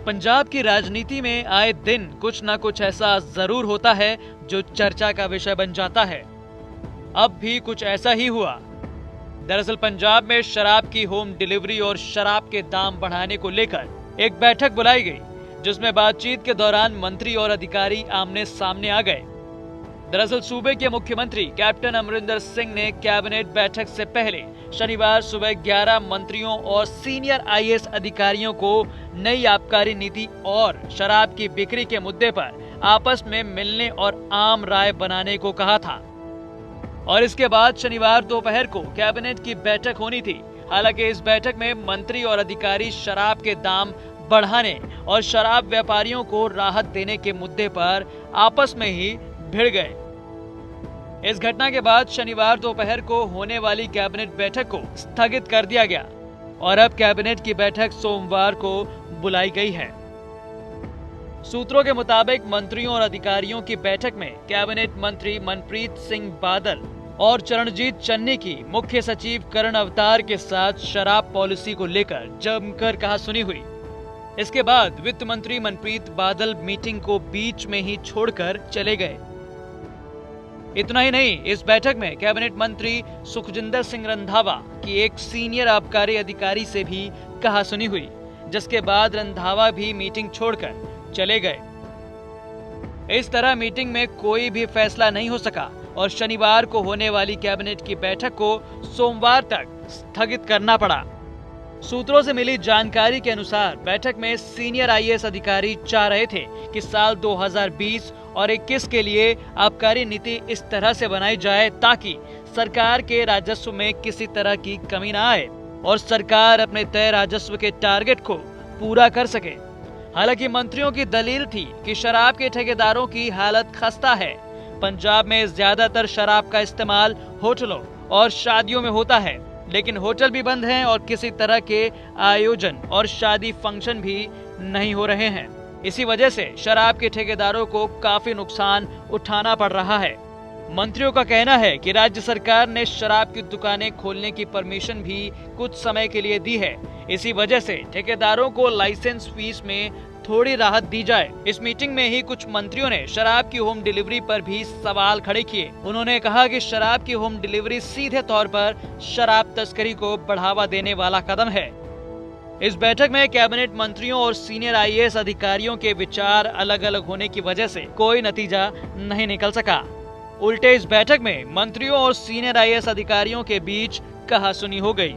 पंजाब की राजनीति में आए दिन कुछ न कुछ ऐसा जरूर होता है जो चर्चा का विषय बन जाता है। अब भी कुछ ऐसा ही हुआ। दरअसल पंजाब में शराब की होम डिलीवरी और शराब के दाम बढ़ाने को लेकर एक बैठक बुलाई गई, जिसमें बातचीत के दौरान मंत्री और अधिकारी आमने सामने आ गए। दरअसल सूबे के मुख्यमंत्री कैप्टन अमरिंदर सिंह ने कैबिनेट बैठक से पहले शनिवार सुबह 11 मंत्रियों और सीनियर आईएएस अधिकारियों को नई आबकारी नीति और शराब की बिक्री के मुद्दे पर आपस में मिलने और आम राय बनाने को कहा था। और इसके बाद शनिवार दोपहर को कैबिनेट की बैठक होनी थी। हालांकि इस बैठक में मंत्री और अधिकारी शराब के दाम बढ़ाने और शराब व्यापारियों को राहत देने के मुद्दे पर आपस में ही भिड़ गए। इस घटना के बाद शनिवार दोपहर को होने वाली कैबिनेट बैठक को स्थगित कर दिया गया और अब कैबिनेट की बैठक सोमवार को बुलाई गई है। सूत्रों के मुताबिक मंत्रियों और अधिकारियों की बैठक में कैबिनेट मंत्री मनप्रीत सिंह बादल और चरणजीत चन्नी की मुख्य सचिव करण अवतार के साथ शराब पॉलिसी को लेकर जमकर कहासुनी हुई। इसके बाद वित्त मंत्री मनप्रीत बादल मीटिंग को बीच में ही छोड़कर चले गए। इतना ही नहीं, इस बैठक में कैबिनेट मंत्री सुखजिंदर सिंह रंधावा की एक सीनियर आबकारी अधिकारी से भी कहासुनी हुई, जिसके बाद रंधावा भी मीटिंग छोड़कर चले गए। इस तरह मीटिंग में कोई भी फैसला नहीं हो सका और शनिवार को होने वाली कैबिनेट की बैठक को सोमवार तक स्थगित करना पड़ा। सूत्रों से मिली जानकारी के अनुसार बैठक में सीनियर आईएएस अधिकारी चाह रहे थे कि साल 2020 और 21 के लिए आबकारी नीति इस तरह से बनाई जाए ताकि सरकार के राजस्व में किसी तरह की कमी न आए और सरकार अपने तय राजस्व के टारगेट को पूरा कर सके। हालांकि मंत्रियों की दलील थी कि शराब के ठेकेदारों की हालत खस्ता है। पंजाब में ज्यादातर शराब का इस्तेमाल होटलों और शादियों में होता है, लेकिन होटल भी बंद हैं और किसी तरह के आयोजन और शादी फंक्शन भी नहीं हो रहे हैं। इसी वजह से शराब के ठेकेदारों को काफी नुकसान उठाना पड़ रहा है। मंत्रियों का कहना है कि राज्य सरकार ने शराब की दुकानें खोलने की परमिशन भी कुछ समय के लिए दी है। इसी वजह से ठेकेदारों को लाइसेंस फीस में थोड़ी राहत दी जाए। इस मीटिंग में ही कुछ मंत्रियों ने शराब की होम डिलीवरी पर भी सवाल खड़े किए। उन्होंने कहा कि शराब की होम डिलीवरी सीधे तौर पर शराब तस्करी को बढ़ावा देने वाला कदम है। इस बैठक में कैबिनेट मंत्रियों और सीनियर आईएएस अधिकारियों के विचार अलग अलग होने की वजह से कोई नतीजा नहीं निकल सका। उल्टे इस बैठक में मंत्रियों और सीनियर आईएएस अधिकारियों के बीच कहासुनी हो गई।